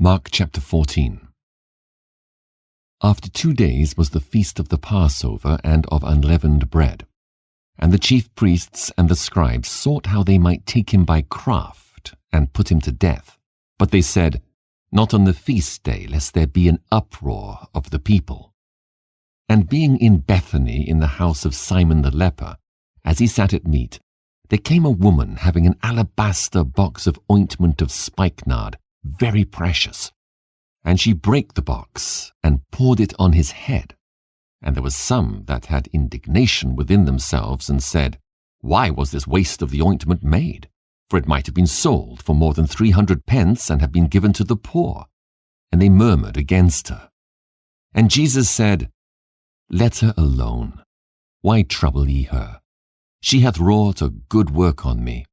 Mark chapter 14. After 2 days was the feast of the Passover and of unleavened bread. And the chief priests and the scribes sought how they might take him by craft and put him to death. But they said, Not on the feast day, lest there be an uproar of the people. And being in Bethany in the house of Simon the leper, as he sat at meat, there came a woman having an alabaster box of ointment of spikenard, very precious. And she brake the box, and poured it on his head. And there was some that had indignation within themselves, and said, Why was this waste of the ointment made? For it might have been sold for more than 300 pence, and have been given to the poor. And they murmured against her. And Jesus said, Let her alone. Why trouble ye her? She hath wrought a good work on me.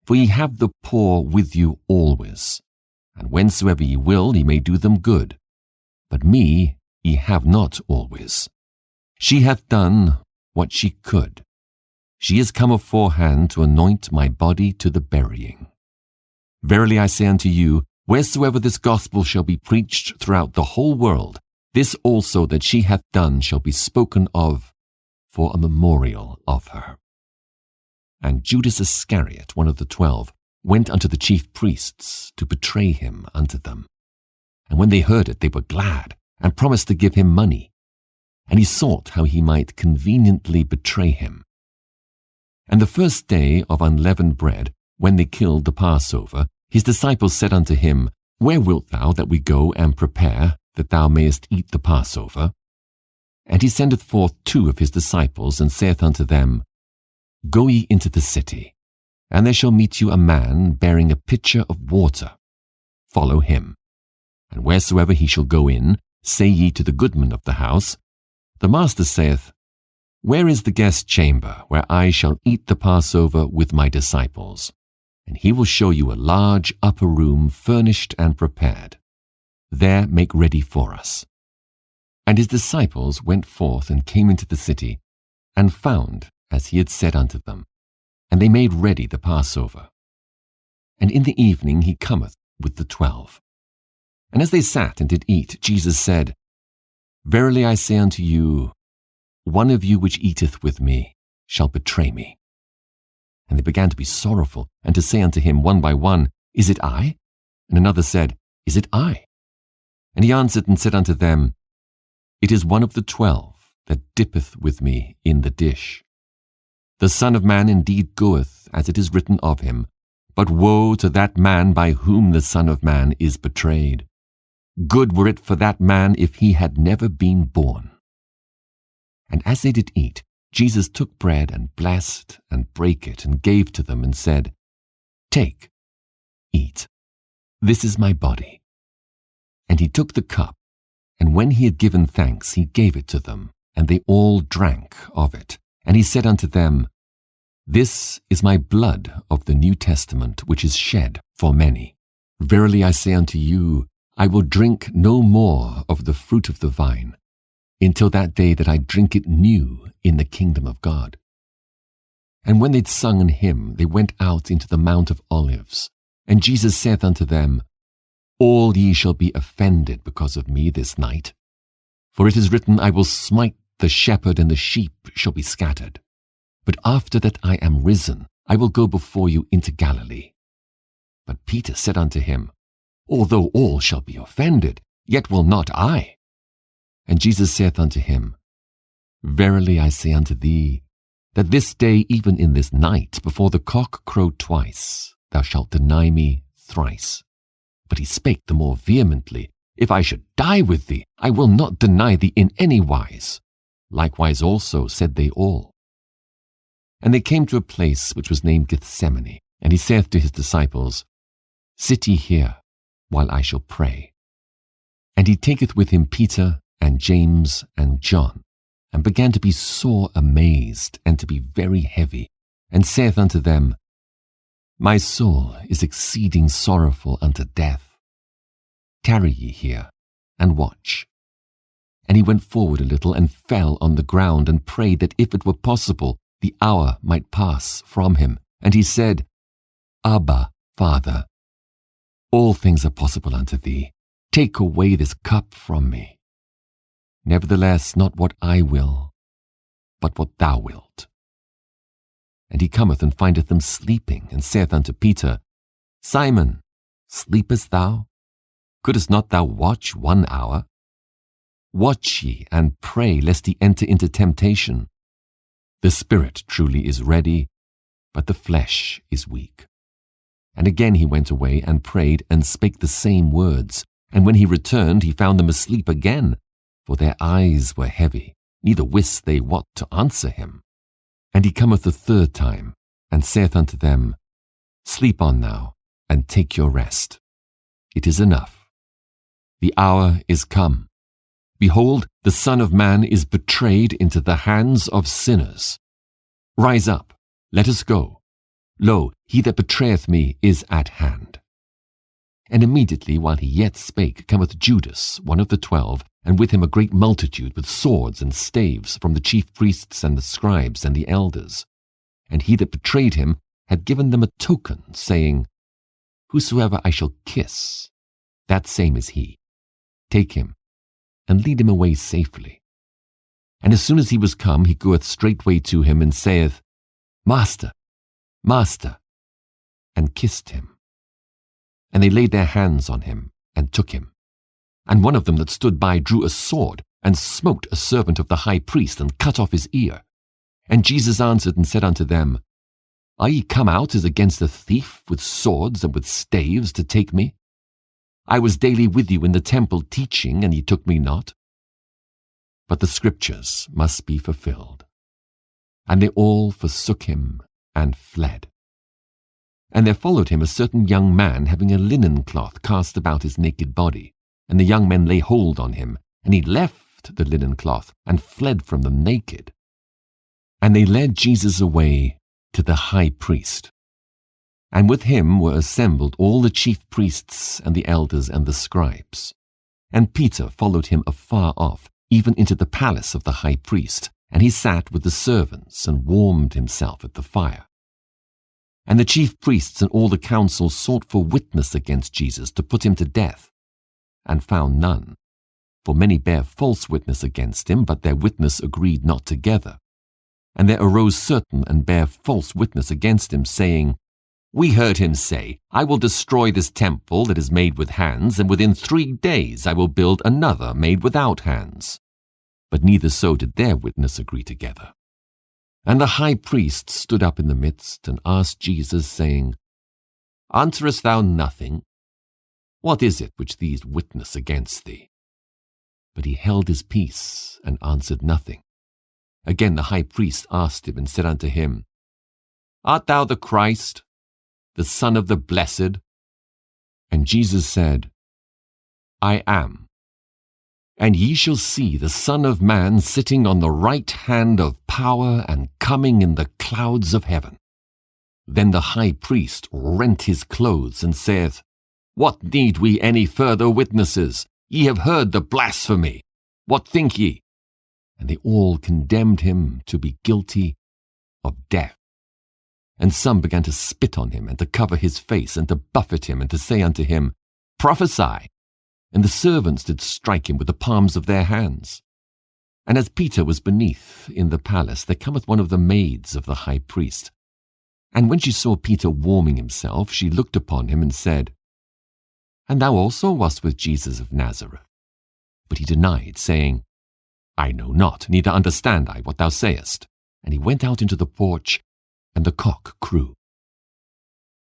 For ye have the poor with you always, and whensoever ye will, ye may do them good. But me ye have not always. She hath done what she could. She is come aforehand to anoint my body to the burying. Verily I say unto you, wheresoever this gospel shall be preached throughout the whole world, this also that she hath done shall be spoken of for a memorial of her. And Judas Iscariot, one of the 12, went unto the chief priests to betray him unto them. And when they heard it, they were glad, and promised to give him money. And he sought how he might conveniently betray him. And the first day of unleavened bread, when they killed the Passover, his disciples said unto him, Where wilt thou that we go and prepare, that thou mayest eat the Passover? And he sendeth forth 2 of his disciples, and saith unto them, Go ye into the city, and there shall meet you a man bearing a pitcher of water. Follow him. And wheresoever he shall go in, say ye to the goodman of the house, The master saith, Where is the guest chamber, where I shall eat the Passover with my disciples? And he will show you a large upper room furnished and prepared. There make ready for us. And his disciples went forth and came into the city, and found as he had said unto them. And they made ready the Passover. And in the evening he cometh with the 12. And as they sat and did eat, Jesus said, Verily I say unto you, one of you which eateth with me shall betray me. And they began to be sorrowful, and to say unto him one by one, Is it I? And another said, Is it I? And he answered and said unto them, It is one of the 12 that dippeth with me in the dish. The Son of Man indeed goeth, as it is written of him, but woe to that man by whom the Son of Man is betrayed. Good were it for that man if he had never been born. And as they did eat, Jesus took bread, and blessed, and brake it, and gave to them, and said, Take, eat, this is my body. And he took the cup, and when he had given thanks, he gave it to them, and they all drank of it. And he said unto them, This is my blood of the New Testament, which is shed for many. Verily I say unto you, I will drink no more of the fruit of the vine, until that day that I drink it new in the kingdom of God. And when they'd sung an hymn, they went out into the Mount of Olives. And Jesus saith unto them, All ye shall be offended because of me this night. For it is written, I will smite the shepherd, and the sheep shall be scattered. But after that I am risen, I will go before you into Galilee. But Peter said unto him, Although all shall be offended, yet will not I. And Jesus saith unto him, Verily I say unto thee, that this day, even in this night, before the cock crow twice, thou shalt deny me thrice. But he spake the more vehemently, If I should die with thee, I will not deny thee in any wise. Likewise also said they all. And they came to a place which was named Gethsemane, and he saith to his disciples, Sit ye here, while I shall pray. And he taketh with him Peter and James and John, and began to be sore amazed, and to be very heavy, and saith unto them, My soul is exceeding sorrowful unto death. Tarry ye here, and watch. And he went forward a little, and fell on the ground, and prayed that if it were possible, the hour might pass from him. And he said, Abba, Father, All things are possible unto thee. Take away this cup from me. Nevertheless, not what I will, but what thou wilt. And he cometh and findeth them sleeping, and saith unto Peter, Simon, sleepest thou? Couldest not thou watch 1 hour? Watch ye and pray, lest ye enter into temptation. The spirit truly is ready, but the flesh is weak. And again he went away and prayed and spake the same words. And when he returned, he found them asleep again, for their eyes were heavy, neither wist they what to answer him. And he cometh the 3rd time, and saith unto them, Sleep on now, and take your rest. It is enough. The hour is come. Behold, the Son of Man is betrayed into the hands of sinners. Rise up, let us go. Lo, he that betrayeth me is at hand. And immediately while he yet spake cometh Judas, one of the 12, and with him a great multitude with swords and staves from the chief priests and the scribes and the elders. And he that betrayed him had given them a token, saying, Whosoever I shall kiss, that same is he. Take him, and lead him away safely. And as soon as he was come, he goeth straightway to him, and saith, Master, Master, and kissed him. And they laid their hands on him, and took him. And one of them that stood by drew a sword, and smote a servant of the high priest, and cut off his ear. And Jesus answered and said unto them, Are ye come out as against a thief, with swords and with staves, to take me? I was daily with you in the temple teaching, and ye took me not. But the scriptures must be fulfilled. And they all forsook him, and fled. And there followed him a certain young man, having a linen cloth cast about his naked body. And the young men lay hold on him, and he left the linen cloth, and fled from them naked. And they led Jesus away to the high priest. And with him were assembled all the chief priests and the elders and the scribes. And Peter followed him afar off, even into the palace of the high priest, and he sat with the servants and warmed himself at the fire. And the chief priests and all the council sought for witness against Jesus to put him to death, and found none. For many bare false witness against him, but their witness agreed not together. And there arose certain and bare false witness against him, saying, We heard him say, I will destroy this temple that is made with hands, and within 3 days I will build another made without hands. But neither so did their witness agree together. And the high priest stood up in the midst, and asked Jesus, saying, Answerest thou nothing? What is it which these witness against thee? But he held his peace, and answered nothing. Again the high priest asked him, and said unto him, Art thou the Christ, the Son of the Blessed? And Jesus said, I am. And ye shall see the Son of Man sitting on the right hand of power, and coming in the clouds of heaven. Then the high priest rent his clothes, and saith, What need we any further witnesses? Ye have heard the blasphemy. What think ye? And they all condemned him to be guilty of death. And some began to spit on him, and to cover his face, and to buffet him, and to say unto him, Prophesy. And the servants did strike him with the palms of their hands. And as Peter was beneath in the palace, there cometh one of the maids of the high priest. And when she saw Peter warming himself, she looked upon him, and said, And thou also wast with Jesus of Nazareth. But he denied, saying, I know not, neither understand I what thou sayest. And he went out into the porch, and the cock crew.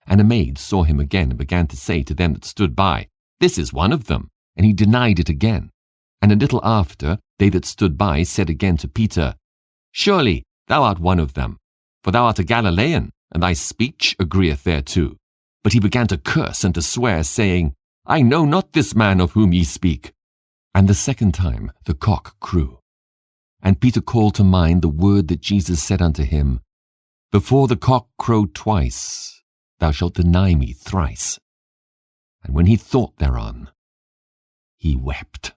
And a maid saw him again, and began to say to them that stood by, This is one of them. And he denied it again. And a little after, they that stood by said again to Peter, Surely thou art one of them, for thou art a Galilean, and thy speech agreeth thereto. But he began to curse and to swear, saying, I know not this man of whom ye speak. And the second time the cock crew. And Peter called to mind the word that Jesus said unto him, Before the cock crow twice, thou shalt deny me thrice. And when he thought thereon, he wept.